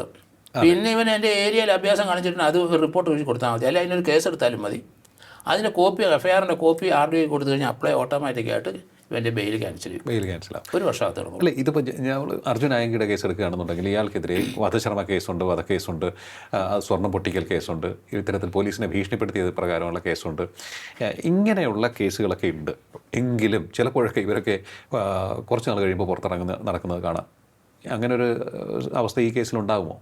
പിന്നെ ഇവൻ എൻ്റെ ഏരിയയിൽ അഭ്യാസം കാണിച്ചിട്ടുണ്ട്, അത് റിപ്പോർട്ട് എഴുതി കൊടുത്താൽ മതി, അല്ലെങ്കിൽ അതിനൊരു കേസ് എടുത്താലും മതി. അതിൻ്റെ കോപ്പി FIRൻ്റെ കോപ്പി RDO കൊടുത്തു കഴിഞ്ഞാൽ അപ്ലൈ ഓട്ടോമാറ്റിക്കായിട്ട് ഇവൻ്റെ ബെയിൽ ക്യാൻസലാവും. 1 വർഷമകത്ത് തുടങ്ങും. അല്ലേ, ഇതിപ്പോൾ ഞാൻ അർജുൻ ആയങ്കിയുടെ കേസ് എടുക്കുകയാണെന്നുണ്ടെങ്കിൽ ഇയാൾക്കെതിരെ വധശ്രമ കേസുണ്ട്, വധക്കേസുണ്ട്, സ്വർണ്ണം പൊട്ടിക്കൽ കേസുണ്ട്, ഇത്തരത്തിൽ പോലീസിനെ ഭീഷണിപ്പെടുത്തിയത് പ്രകാരമുള്ള കേസുണ്ട്. ഇങ്ങനെയുള്ള കേസുകളൊക്കെ ഉണ്ട്. എങ്കിലും ചിലപ്പോഴൊക്കെ ഇവരൊക്കെ കുറച്ച് നാൾ കഴിയുമ്പോൾ നടക്കുന്നത് കാണാം. അങ്ങനെ ഒരു അവസ്ഥ ഈ കേസിലുണ്ടാകുമോ?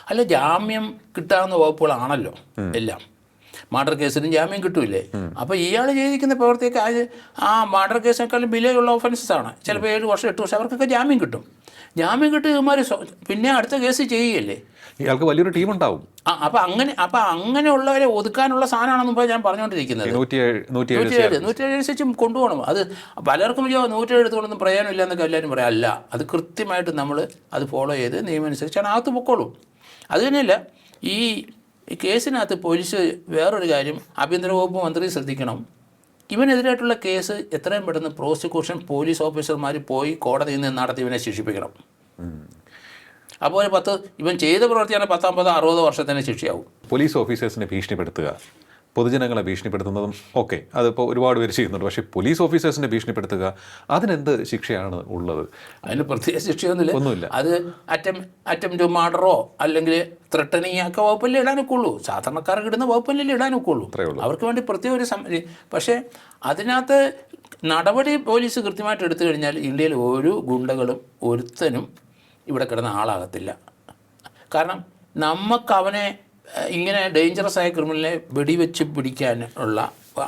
അല്ല, ജാമ്യം കിട്ടാവുന്ന വകുപ്പുകളാണല്ലോ എല്ലാം. മർഡർ കേസിനും ജാമ്യം കിട്ടൂലേ? അപ്പോൾ ഇയാൾ ചെയ്തിരിക്കുന്ന പ്രവൃത്തിയൊക്കെ ആ മർഡർ കേസിനേക്കാളും വിലയുള്ള ഓഫൻസസ് ആണ്. ചിലപ്പോൾ 7 വർഷം 8 വർഷം അവർക്കൊക്കെ ജാമ്യം കിട്ടും. ജാമ്യം കിട്ടി ഇവന്മാർ പിന്നെ അടുത്ത കേസ് ചെയ്യുകയല്ലേ. ഇയാൾക്ക് വലിയൊരു ടീമുണ്ടാവും. അപ്പം അങ്ങനെയുള്ളവരെ ഒതുക്കാനുള്ള സാധനമാണെന്ന് ഞാൻ പറഞ്ഞുകൊണ്ടിരിക്കുന്നത്. 107 അനുസരിച്ച് കൊണ്ടുപോകണം. അത് പലർക്കും 107 എടുത്തുകൊണ്ടൊന്നും പ്രയോജനമില്ല എന്നൊക്കെ എല്ലാവരും പറയാം. അല്ല, അത് കൃത്യമായിട്ട് നമ്മൾ അത് ഫോളോ ചെയ്ത് നിയമം അനുസരിച്ചാണ് അകത്ത് പൊക്കോളൂ. അത് തന്നെയല്ല, ഈ കേസിനകത്ത് പോലീസ് വേറൊരു കാര്യം ആഭ്യന്തര വകുപ്പ് മന്ത്രി ശ്രദ്ധിക്കണം. ഇവനെതിരായിട്ടുള്ള കേസ് എത്രയും പെട്ടെന്ന് പ്രോസിക്യൂഷൻ പോലീസ് ഓഫീസർമാർ പോയി കോടതിയിൽ നിന്ന് നടത്തി ഇവനെ ശിക്ഷിപ്പിക്കണം. അപ്പോൾ ഇവൻ ചെയ്ത പ്രവൃത്തിയാണ് 10, 50, 60 വർഷത്തിന് ശിക്ഷയാവും. പോലീസ് ഓഫീസേഴ്സിനെ ഭീഷണിപ്പെടുത്തുക, പൊതുജനങ്ങളെ ഭീഷണിപ്പെടുത്തുന്നതും ഒക്കെ അതിപ്പോൾ ഒരുപാട് പേര് ചെയ്യുന്നുണ്ട്. പക്ഷേ പോലീസ് ഓഫീസേഴ്സിനെ ഭീഷണിപ്പെടുത്തുക, അതിനെന്ത് ശിക്ഷയാണ് ഉള്ളത്? അതിന് പ്രത്യേക ശിക്ഷയൊന്നുമില്ല. അത് അറ്റംപ്റ്റ് ടു മർഡറോ അല്ലെങ്കിൽ ത്രെട്ടനിങ് ഒക്കെ വകുപ്പല്ലേ ഇടാനൊക്കെയുള്ളൂ. സാധാരണക്കാർക്ക് ഇടുന്ന വകുപ്പല്ലേ ഇടാനൊക്കെയുള്ളൂ. അവർക്ക് വേണ്ടി പ്രത്യേക ഒരു പക്ഷേ അതിനകത്ത് നടപടി പോലീസ് കൃത്യമായിട്ട് എടുത്തു കഴിഞ്ഞാൽ ഇന്ത്യയിൽ ഒരു ഗുണ്ടകളും ഒരുത്തനും ഇവിടെ കിടന്ന ആളാകത്തില്ല. കാരണം നമുക്ക് അവനെ ഇങ്ങനെ ഡേഞ്ചറസ് ആയ ക്രിമിനലിനെ വെടിവെച്ച് പിടിക്കാൻ ഉള്ള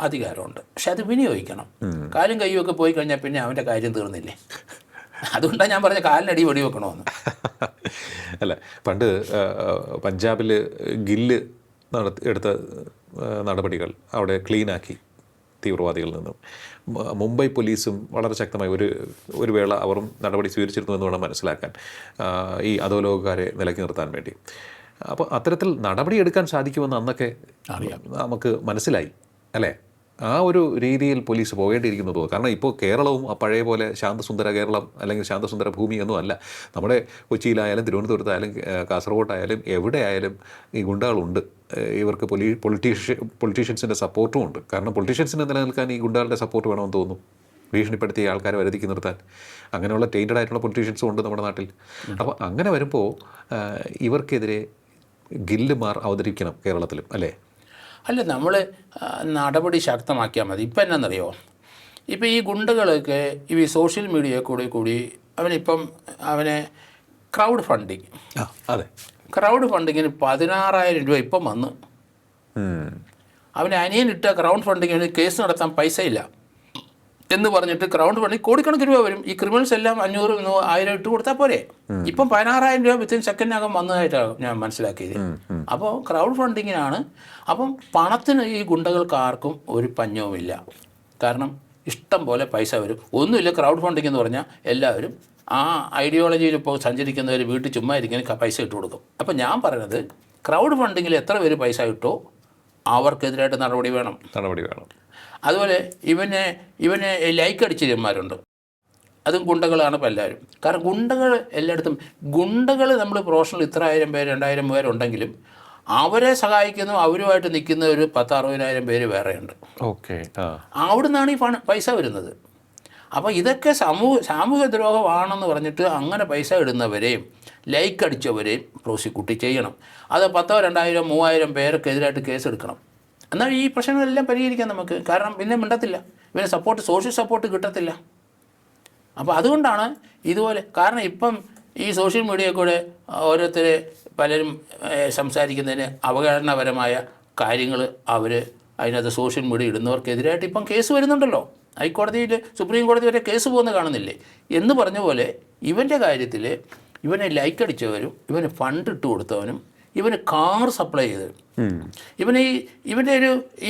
അധികാരമുണ്ട്. പക്ഷെ അത് വിനിയോഗിക്കണം. കാലും കയ്യും ഒക്കെ പോയി കഴിഞ്ഞാൽ പിന്നെ അവൻ്റെ കാര്യം തീർന്നില്ലേ. അതുകൊണ്ടാണ് ഞാൻ പറഞ്ഞ കാലിനടി വെടിവെക്കണമെന്ന്. അല്ല, പണ്ട് പഞ്ചാബിൽ ഗില്ല് എടുത്ത നടപടികൾ അവിടെ ക്ലീനാക്കി തീവ്രവാദികളിൽ നിന്നും. മുംബൈ പോലീസും വളരെ ശക്തമായി ഒരു വേള അവരും നടപടി സ്വീകരിച്ചിരുന്നു എന്ന് വേണം മനസ്സിലാക്കാൻ, ഈ അധോലോകക്കാരെ നിലയ്ക്ക് നിർത്താൻ വേണ്ടി. അപ്പോൾ അത്തരത്തിൽ നടപടി എടുക്കാൻ സാധിക്കുമെന്ന് അന്നൊക്കെ നമുക്ക് മനസ്സിലായി അല്ലേ? ആ ഒരു രീതിയിൽ പോലീസ് പോകേണ്ടിയിരിക്കുന്നു തോന്നുന്നു. കാരണം ഇപ്പോൾ കേരളവും ആ പഴയ പോലെ ശാന്തസുന്ദര കേരളം അല്ലെങ്കിൽ ശാന്തസുന്ദര ഭൂമി ഒന്നും അല്ല. നമ്മുടെ കൊച്ചിയിലായാലും തിരുവനന്തപുരത്തായാലും കാസർഗോട്ടായാലും എവിടെയായാലും ഈ ഗുണ്ടകളുണ്ട്. ഇവർക്ക് പൊളിറ്റീഷ്യൻസിൻ്റെ സപ്പോർട്ടും ഉണ്ട്. കാരണം പൊളിറ്റീഷ്യൻസിനെ നിലനിൽക്കാൻ ഈ ഗുണ്ടകളുടെ സപ്പോർട്ട് വേണമെന്ന് തോന്നുന്നു, ഭീഷണിപ്പെടുത്തിയ ആൾക്കാരെ വരുതിക്ക് നിർത്താൻ. അങ്ങനെയുള്ള ടൈൻറ്റഡ് ആയിട്ടുള്ള പൊളിറ്റീഷ്യൻസും ഉണ്ട് നമ്മുടെ നാട്ടിൽ. അപ്പോൾ അങ്ങനെ വരുമ്പോൾ ഇവർക്കെതിരെ ഗില്ലുമാർ അവതരിക്കണം കേരളത്തിലും അല്ലേ? അല്ല, നമ്മൾ നടപടി ശക്തമാക്കിയാൽ മതി. ഇപ്പം എന്നാണെന്നറിയോ, ഇപ്പം ഈ ഗുണ്ടകളൊക്കെ ഈ സോഷ്യൽ മീഡിയയിൽ കൂടി അവനെ ക്രൗഡ് ഫണ്ടിങ്, അതെ, ക്രൗഡ് ഫണ്ടിങ്ങിന് 16,000 രൂപ ഇപ്പം വന്ന്. അവനെ അനിയനിട്ട ക്രൗഡ് ഫണ്ടിങ്ങിന് കേസ് നടത്താൻ പൈസയില്ല എന്ന് പറഞ്ഞിട്ട് ക്രൗഡ് ഫണ്ടിങ് കോടിക്കണക്കിന് രൂപ വരും. ഈ ക്രിമിനൽസ് എല്ലാം 500, 1000 ഇട്ട് കൊടുത്താൽ പോരെ. ഇപ്പം 16,000 രൂപ വിത്തിൻ സെക്കൻഡിനകം വന്നതായിട്ടാണ് ഞാൻ മനസ്സിലാക്കിയത്. അപ്പോൾ ക്രൗഡ് ഫണ്ടിങ്ങിനാണ്. അപ്പം പണത്തിന് ഈ ഗുണ്ടകൾക്ക് ആർക്കും ഒരു പഞ്ഞവുമില്ല. കാരണം ഇഷ്ടം പോലെ പൈസ വരും. ഒന്നുമില്ല, ക്രൗഡ് ഫണ്ടിങ് എന്ന് പറഞ്ഞാൽ എല്ലാവരും ആ ഐഡിയോളജിയിൽ ഇപ്പോൾ സഞ്ചരിക്കുന്നവർ വീട്ടിൽ ചുമ്മാ ഇരിക്കുന്ന പൈസ ഇട്ട് കൊടുക്കും. അപ്പം ഞാൻ പറയുന്നത്, ക്രൗഡ് ഫണ്ടിങ്ങിൽ എത്ര പേര് പൈസ ഇട്ടോ അവർക്കെതിരായിട്ട് നടപടി വേണം. അതുപോലെ ഇവനെ ലൈക്ക് അടിച്ചവന്മാരുണ്ട്, അതും ഗുണ്ടകളാണ് ഇപ്പോൾ എല്ലാവരും. കാരണം ഗുണ്ടകൾ എല്ലായിടത്തും നമ്മൾ പ്രൊഫഷണൽ 1,000 പേര് 2,000 പേരുണ്ടെങ്കിലും അവരെ സഹായിക്കുന്നു, അവരുമായിട്ട് നിൽക്കുന്ന ഒരു 10,000-60,000 പേര് വേറെയുണ്ട്. അവിടെ നിന്നാണ് ഈ പൈസ വരുന്നത്. അപ്പോൾ ഇതൊക്കെ സാമൂഹ്യ ദ്രോഹമാണെന്ന് പറഞ്ഞിട്ട് അങ്ങനെ പൈസ ഇടുന്നവരെയും ലൈക്ക് അടിച്ചവരെയും പ്രോസിക്യൂട്ട് ചെയ്യണം. അത് 10,000, 2,000, 3,000 പേർക്കെതിരായിട്ട് കേസെടുക്കണം. എന്നാൽ ഈ പ്രശ്നങ്ങളെല്ലാം പരിഹരിക്കാം നമുക്ക്. കാരണം പിന്നെ മിണ്ടത്തില്ല, ഇവന് സോഷ്യൽ സപ്പോർട്ട് കിട്ടത്തില്ല. അപ്പോൾ അതുകൊണ്ടാണ് ഇതുപോലെ. കാരണം ഇപ്പം ഈ സോഷ്യൽ മീഡിയയിൽ കൂടെ പലരും സംസാരിക്കുന്നതിന് അവഗണനാപരമായ കാര്യങ്ങൾ അതിനകത്ത് സോഷ്യൽ മീഡിയ ഇടുന്നവർക്കെതിരായിട്ട് ഇപ്പം കേസ് വരുന്നുണ്ടല്ലോ. ഹൈക്കോടതിയിൽ, സുപ്രീം കോടതി വരെ കേസ് പോകുന്ന കാണുന്നില്ലേ? എന്ന് പറഞ്ഞ പോലെ ഇവൻ്റെ കാര്യത്തിൽ ഇവനെ ലൈക്ക് അടിച്ചവരും ഇവന് ഫണ്ട് ഇട്ട് കൊടുത്തവനും ഇവന് കാർ സപ്ലൈ ചെയ്ത്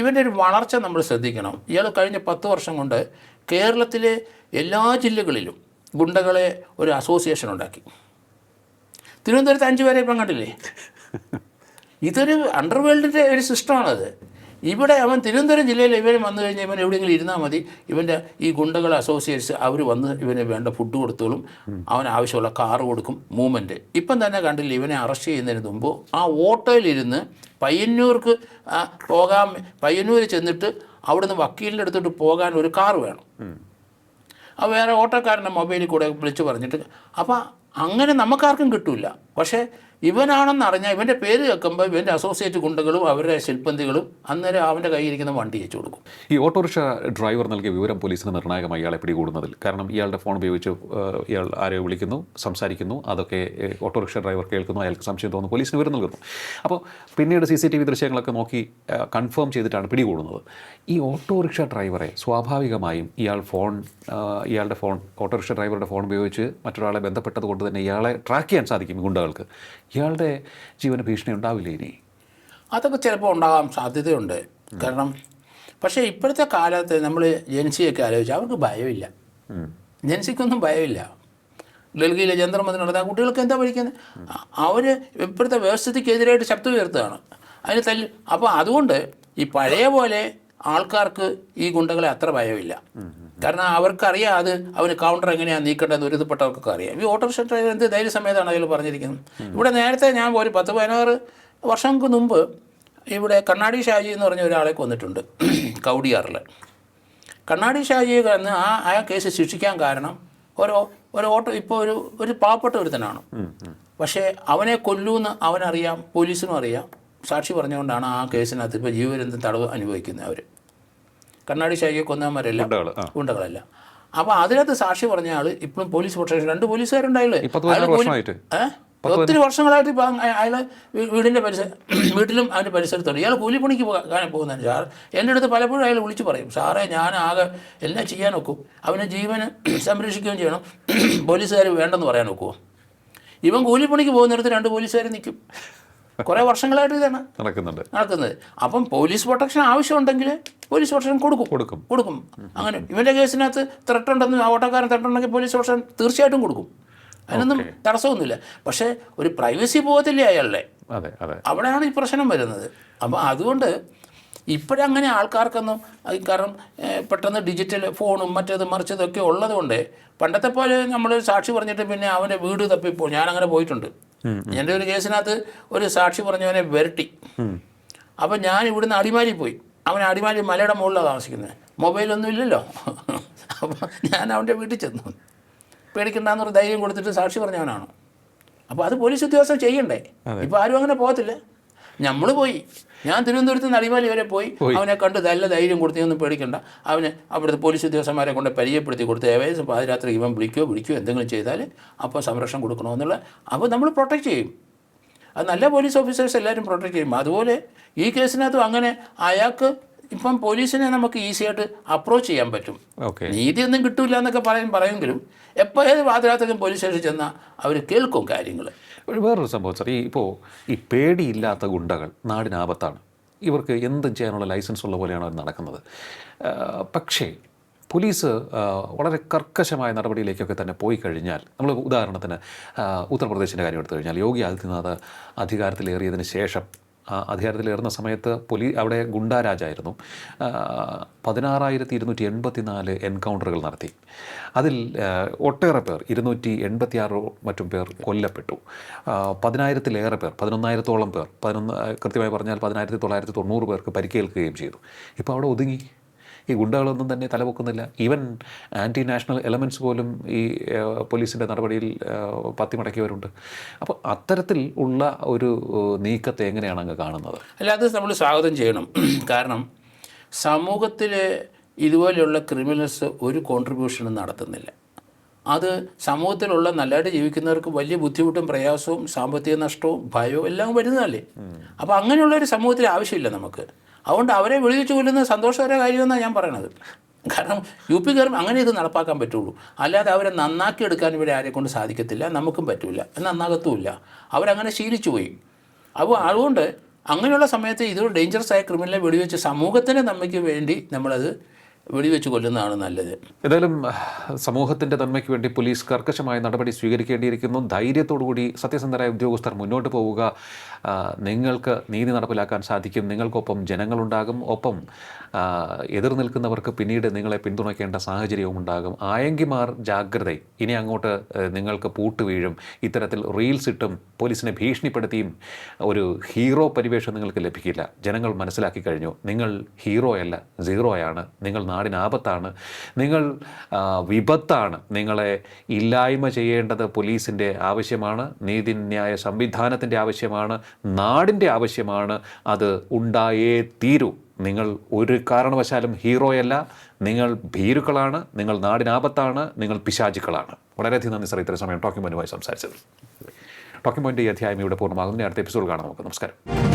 ഇവൻ്റെ ഒരു വളർച്ച നമ്മൾ ശ്രദ്ധിക്കണം. ഇയാൾ കഴിഞ്ഞ 10 വർഷം കൊണ്ട് കേരളത്തിലെ എല്ലാ ജില്ലകളിലും ഗുണ്ടകളെ ഒരു അസോസിയേഷൻ ഉണ്ടാക്കി. തിരുവനന്തപുരത്ത് 5 പേരെ ഇപ്പം കണ്ടില്ലേ? ഇതൊരു അണ്ടർവേൾഡിൻ്റെ ഒരു സിസ്റ്റമാണത്. ഇവിടെ അവൻ തിരുവനന്തപുരം ജില്ലയിൽ ഇവർ വന്നു കഴിഞ്ഞാൽ ഇവൻ എവിടെയെങ്കിലും ഇരുന്നാൽ മതി, ഇവൻ്റെ ഈ ഗുണ്ടകൾ അസോസിയേറ്റ്സ് അവർ വന്ന് ഇവന് വേണ്ട ഫുഡ് കൊടുത്തോളും, അവന് ആവശ്യമുള്ള കാറ് കൊടുക്കും. മൂവ്മെൻറ്റ് ഇപ്പം തന്നെ കണ്ടില്ല, ഇവനെ അറസ്റ്റ് ചെയ്യുന്നതിന് മുമ്പ് ആ ഓട്ടോയിലിരുന്ന് പയ്യന്നൂർ ചെന്നിട്ട് അവിടുന്ന് വക്കീലിൻ്റെ അടുത്തോട്ട് പോകാൻ ഒരു കാറ് വേണം. അത് വേറെ ഓട്ടോക്കാരൻ്റെ മൊബൈലിൽ കൂടെ വിളിച്ച് പറഞ്ഞിട്ട്. അപ്പോൾ അങ്ങനെ നമുക്കാർക്കും കിട്ടില്ല. പക്ഷേ ഇവനാണെന്ന് അറിഞ്ഞാൽ ഇവൻ്റെ പേര് കേൾക്കുമ്പോൾ ഇവൻ്റെ അസോസിയേറ്റ് ഗുണ്ടകളും അവരുടെ ശില്പന്തികളും അന്നേരം അവൻ്റെ കയ്യിരിക്കുന്ന വണ്ടി അയച്ചു കൊടുക്കും. ഈ ഓട്ടോറിക്ഷ ഡ്രൈവർ നൽകിയ വിവരം പോലീസിന് നിർണായകമായി ഇയാളെ പിടികൂടുന്നതിൽ. കാരണം ഇയാളുടെ ഫോൺ ഉപയോഗിച്ച് ഇയാൾ ആരെയോ വിളിക്കുന്നു, സംസാരിക്കുന്നു, അതൊക്കെ ഓട്ടോറിക്ഷ ഡ്രൈവർ കേൾക്കുന്നു, അയാൾക്ക് സംശയം തോന്നുന്നു, പോലീസിന് വിവരം നൽകുന്നു. അപ്പോൾ പിന്നീട് CCTV ദൃശ്യങ്ങളൊക്കെ നോക്കി കൺഫേം ചെയ്തിട്ടാണ് പിടികൂടുന്നത്. ഈ ഓട്ടോറിക്ഷ ഡ്രൈവറെ സ്വാഭാവികമായും ഇയാളുടെ ഫോൺ ഓട്ടോറിക്ഷ ഡ്രൈവറുടെ ഫോൺ ഉപയോഗിച്ച് മറ്റൊരാളെ ബന്ധപ്പെട്ടത് കൊണ്ട് തന്നെ ഇയാളെ ട്രാക്ക് ചെയ്യാൻ സാധിക്കും ഗുണ്ടകൾക്ക്. ഇയാളുടെ ജീവന ഭീഷണി ഉണ്ടാവില്ല ഇനി? അതൊക്കെ ചിലപ്പോൾ ഉണ്ടാകാൻ സാധ്യതയുണ്ട്. കാരണം പക്ഷേ ഇപ്പോഴത്തെ കാലത്ത് നമ്മൾ ജെൻസിയൊക്കെ ആലോചിച്ചാൽ അവർക്ക് ഭയമില്ല. ജെൻസിക്കൊന്നും ഭയമില്ല. ഡൽഹിയിലെ ജന്തർമന്ദിർ നടത്താൻ കുട്ടികൾക്ക് എന്താ പഠിക്കുന്നത്? അവർ ഇപ്പോഴത്തെ വ്യവസ്ഥിതിക്കെതിരായിട്ട് ശബ്ദം ഉയർത്തുകയാണ്, അതിന് തല്ലി. അപ്പോൾ അതുകൊണ്ട് ഈ പഴയ പോലെ ആൾക്കാർക്ക് ഈ ഗുണ്ടകളെ അത്ര ഭയമില്ല. കാരണം അവർക്കറിയാം അവന് കൗണ്ടർ എങ്ങനെയാണ് നീക്കേണ്ടതെന്ന് ഒരുതപ്പെട്ടവർക്കൊക്കെ അറിയാം. ഈ ഓട്ടോറിക്ഷ ഡ്രൈവർ എന്ത് ധൈര്യസമേതമാണ് അതിൽ പറഞ്ഞിരിക്കുന്നത്. ഇവിടെ നേരത്തെ ഞാൻ ഒരു 10-16 വർഷങ്ങൾക്ക് മുമ്പ് ഇവിടെ കണ്ണാടി ഷാജി എന്ന് പറഞ്ഞ ഒരാളെ കൊന്നിട്ടുണ്ട് കൗടിയാറിൽ. കണ്ണാടി ഷാജിയെ കന്ന് ആ കേസ് ശിക്ഷിക്കാൻ കാരണം ഒരു ഓട്ടോ ഇപ്പോൾ ഒരു പാവപ്പെട്ട ഒരുത്തനാണ്. പക്ഷേ അവനെ കൊല്ലൂന്ന് അവനറിയാം, പോലീസിനും അറിയാം. സാക്ഷി പറഞ്ഞുകൊണ്ടാണ് ആ കേസിനകത്ത് ഇപ്പോൾ ജീവപര്യന്തം തടവ് അനുഭവിക്കുന്നത് അവർ. കണ്ണാടി ഷാജിയെ കൊന്നവന്മാരെല്ലാം ഗുണ്ടകളല്ല. അപ്പോൾ അതിനകത്ത് സാക്ഷി പറഞ്ഞ ആൾ ഇപ്പോഴും പോലീസ് പ്രൊട്ടക്ഷൻ 2 പോലീസുകാരുണ്ടായില്ലേ. ഒത്തിരി വർഷങ്ങളായിട്ട് ഇപ്പം അയാൾ വീട്ടിലും അതിൻ്റെ പരിസരത്തുണ്ട്. ഇയാൾ കൂലിപ്പണിക്ക് പോകുന്നതിന് സാർ എൻ്റെ അടുത്ത് പലപ്പോഴും അയാൾ വിളിച്ച് പറയും, സാറേ ഞാൻ ആകെ എല്ലാം ചെയ്യാൻ നോക്കും, അവനെ ജീവന് സംരക്ഷിക്കുകയും ചെയ്യണം, പോലീസുകാർ വേണ്ടെന്ന് പറയാൻ നോക്കുമോ? ഇവൻ കൂലിപ്പണിക്ക് പോകുന്നിടത്ത് 2 പോലീസുകാർ നിൽക്കും. കുറേ വർഷങ്ങളായിട്ട് ഇതാണ് നടക്കുന്നത്. അപ്പം പോലീസ് പ്രൊട്ടക്ഷൻ ആവശ്യമുണ്ടെങ്കിൽ പോലീസ് പ്രൊട്ടക്ഷൻ കൊടുക്കും. അങ്ങനെ ഇവൻ്റെ കേസിനകത്ത് ത്രെട്ടുണ്ടെന്ന് ഓട്ടോക്കാരൻ ത്രെട്ടുണ്ടെങ്കിൽ പോലീസ് പ്രൊട്ടക്ഷൻ തീർച്ചയായിട്ടും കൊടുക്കും. അതിനൊന്നും തടസ്സമൊന്നുമില്ല. പക്ഷേ ഒരു പ്രൈവസി പോകത്തില്ലേ അയാളുടെ, അവിടെയാണ് ഈ പ്രശ്നം വരുന്നത്. അപ്പോൾ അതുകൊണ്ട് ഇപ്പോഴങ്ങനെ ആൾക്കാർക്കൊന്നും കാരണം പെട്ടെന്ന് ഡിജിറ്റൽ ഫോണും മറ്റേതും മറിച്ചതൊക്കെ ഉള്ളതുകൊണ്ട് പണ്ടത്തെ പോലെ നമ്മൾ സാക്ഷി പറഞ്ഞിട്ട് പിന്നെ അവൻ്റെ വീട് തപ്പിപ്പോൾ ഞാനങ്ങനെ പോയിട്ടുണ്ട്. എൻ്റെ ഒരു കേസിനകത്ത് ഒരു സാക്ഷി പറഞ്ഞവനെ വിരട്ടി. അപ്പം ഞാൻ ഇവിടുന്ന് അടിമാലി പോയി. അവൻ അടിമാലി മലയുടെ മുകളിലാണ് താമസിക്കുന്നത്, മൊബൈലൊന്നും ഇല്ലല്ലോ. അപ്പോൾ ഞാൻ അവൻ്റെ വീട്ടിൽ ചെന്നു. പേടിക്കണ്ടെന്നൊരു ധൈര്യം കൊടുത്തിട്ട് സാക്ഷി പറഞ്ഞവനാണ്. അപ്പോൾ അത് പോലീസ് ഉദ്യോഗസ്ഥർ ചെയ്യണ്ടേ? ഇപ്പോൾ ആരും അങ്ങനെ പോകത്തില്ല. നമ്മൾ പോയി, ഞാൻ തിരുവനന്തപുരത്ത് നിന്ന് അടിമാലി വരെ പോയി അവനെ കണ്ട് നല്ല ധൈര്യം കൊടുത്ത് ഒന്നും പേടിക്കണ്ട, അവന് അവിടുത്തെ പോലീസ് ഉദ്യോഗസ്ഥന്മാരെ കൊണ്ട് പരിചയപ്പെടുത്തി കൊടുത്ത് ഏകദേശം പാതിരാത്രി ഇവൻ വിളിക്കുകയോ എന്തെങ്കിലും ചെയ്താൽ അപ്പോൾ സംരക്ഷണം കൊടുക്കണമെന്നുള്ള. അപ്പോൾ നമ്മൾ പ്രൊട്ടക്റ്റ് ചെയ്യും. അത് നല്ല പോലീസ് ഓഫീസേഴ്സ് എല്ലാവരും പ്രൊട്ടക്റ്റ് ചെയ്യും. അതുപോലെ ഈ കേസിനകത്തും അങ്ങനെ അയാൾക്ക് ഇപ്പം പോലീസിനെ നമുക്ക് ഈസിയായിട്ട് അപ്രോച്ച് ചെയ്യാൻ പറ്റും. നീതിയൊന്നും കിട്ടില്ല എന്നൊക്കെ പറയുമെങ്കിലും എപ്പോൾ ഏത് പാതിരാത്രിക്കും പോലീസ് സ്റ്റേഷനിൽ ചെന്നാൽ അവർ കേൾക്കും കാര്യങ്ങൾ. വേറൊരു സംഭവം സാർ, ഈ പേടിയില്ലാത്ത ഗുണ്ടകൾ നാടിനാപത്താണ്. ഇവർക്ക് എന്തും ചെയ്യാനുള്ള ലൈസൻസ് ഉള്ള പോലെയാണ് അവർ നടക്കുന്നത്. പക്ഷേ പോലീസ് വളരെ കർക്കശമായ നടപടിയിലേക്കൊക്കെ തന്നെ പോയി കഴിഞ്ഞാൽ, നമ്മൾ ഉദാഹരണത്തിന് ഉത്തർപ്രദേശിൻ്റെ കാര്യം എടുത്തു കഴിഞ്ഞാൽ, യോഗി ആദിത്യനാഥ് അധികാരത്തിലേറിയതിന് ശേഷം അധികാരത്തിലേറുന്ന സമയത്ത് അവിടെ ഗുണ്ടാരാജായിരുന്നു. 16,284 എൻകൗണ്ടറുകൾ നടത്തി. അതിൽ ഒട്ടേറെ പേർ 286 മറ്റും പേർ കൊല്ലപ്പെട്ടു. 10,000-ലേറെ പേർ 11,000-ഓളം പേർ കൃത്യമായി പറഞ്ഞാൽ 10,990 പേർക്ക് പരിക്കേൽക്കുകയും ചെയ്തു. ഇപ്പോൾ അവിടെ ഒതുങ്ങി. ഈ ഗുണ്ടകളൊന്നും തന്നെ തലപൊക്കുന്നില്ല. ഈവൻ ആൻറ്റി നാഷണൽ എലമെൻറ്റ്സ് പോലും ഈ പോലീസിൻ്റെ നടപടിയിൽ പത്തിമടക്കിയവരുണ്ട്. അപ്പോൾ അത്തരത്തിൽ ഉള്ള ഒരു നീക്കത്തെ എങ്ങനെയാണ് അങ്ങ് കാണുന്നത്? അല്ല, അത് നമ്മൾ സ്വാഗതം ചെയ്യണം. കാരണം സമൂഹത്തിൽ ഇതുപോലെയുള്ള ക്രിമിനൽസ് ഒരു കോൺട്രിബ്യൂഷനും നടത്തുന്നില്ല. അത് സമൂഹത്തിലുള്ള നല്ലതായിട്ട് ജീവിക്കുന്നവർക്ക് വലിയ ബുദ്ധിമുട്ടും പ്രയാസവും സാമ്പത്തിക നഷ്ടവും ഭയവും എല്ലാം വരുന്നതല്ലേ. അപ്പോൾ അങ്ങനെയുള്ളൊരു സമൂഹത്തിൽ ആവശ്യമില്ല നമുക്ക്. അതുകൊണ്ട് അവരെ വെടിവെച്ച് കൊല്ലുന്നത് സന്തോഷകര കാര്യമെന്നാണ് ഞാൻ പറയണത്. കാരണം UP കയറും അങ്ങനെ ഇത് നടപ്പാക്കാൻ പറ്റുള്ളൂ. അല്ലാതെ അവരെ നന്നാക്കി എടുക്കാൻ ഇവിടെ ആരെക്കൊണ്ട് സാധിക്കത്തില്ല, നമുക്കും പറ്റില്ല, നന്നാകത്തുമില്ല. അവരങ്ങനെ ശീലിച്ചു പോയി. അപ്പോൾ അതുകൊണ്ട് അങ്ങനെയുള്ള സമയത്ത് ഇതൊരു ഡേഞ്ചറസ് ആയ ക്രിമിനലിനെ വെടിവെച്ച് സമൂഹത്തിൻ്റെ നന്മയ്ക്ക് വേണ്ടി നമ്മളത് വെടിവെച്ച് കൊല്ലുന്നതാണ് നല്ലത്. ഏതായാലും സമൂഹത്തിൻ്റെ നന്മയ്ക്ക് വേണ്ടി പോലീസ് കർക്കശമായ നടപടി സ്വീകരിക്കേണ്ടിയിരിക്കുന്നു. ധൈര്യത്തോടുകൂടി സത്യസന്ധരായ ഉദ്യോഗസ്ഥർ മുന്നോട്ട് പോവുക. നിങ്ങൾക്ക് നീതി നടപ്പിലാക്കാൻ സാധിക്കും. നിങ്ങൾക്കൊപ്പം ജനങ്ങളുണ്ടാകും. ഒപ്പം എതിർ നിൽക്കുന്നവർക്ക് പിന്നീട് നിങ്ങളെ പിന്തുണയ്ക്കേണ്ട സാഹചര്യവും ഉണ്ടാകും. ആയങ്കിമാർ ജാഗ്രത. ഇനി അങ്ങോട്ട് നിങ്ങൾക്ക് പൂട്ട് വീഴും. ഇത്തരത്തിൽ റീൽസ് ഇട്ടും പോലീസിനെ ഭീഷണിപ്പെടുത്തിയും ഒരു ഹീറോ പരിവേഷം നിങ്ങൾക്ക് ലഭിക്കില്ല. ജനങ്ങൾ മനസ്സിലാക്കി കഴിഞ്ഞു. നിങ്ങൾ ഹീറോയല്ല, സീറോയാണ്. നിങ്ങൾ നാടിനാപത്താണ്, നിങ്ങൾ വിപത്താണ്, നിങ്ങളെ ഇല്ലായ്മ ചെയ്യേണ്ടത് പോലീസിൻ്റെ ആവശ്യമാണ്, നീതിന്യായ സംവിധാനത്തിൻ്റെ ആവശ്യമാണ്, നാടിൻ്റെ ആവശ്യമാണ്, അത് ഉണ്ടായേ തീരൂ. നിങ്ങൾ ഒരു കാരണവശാലും ഹീറോയല്ല, നിങ്ങൾ ഭീരുക്കളാണ്, നിങ്ങൾ നാടിനാപത്താണ്, നിങ്ങൾ പിശാചുക്കളാണ്. വളരെയധികം നന്ദി സാർ ഇത്രയും സമയം ടോക്കിംഗ് പോയിന്റുമായി സംസാരിച്ചത്. ടോക്കിംഗ് പോയിന്റ് ഈ അധ്യായം ഇവിടെ പൂർണ്ണമാകുന്നു. അടുത്ത എപ്പിസോഡ് കാണാം നമുക്ക്. നമസ്കാരം.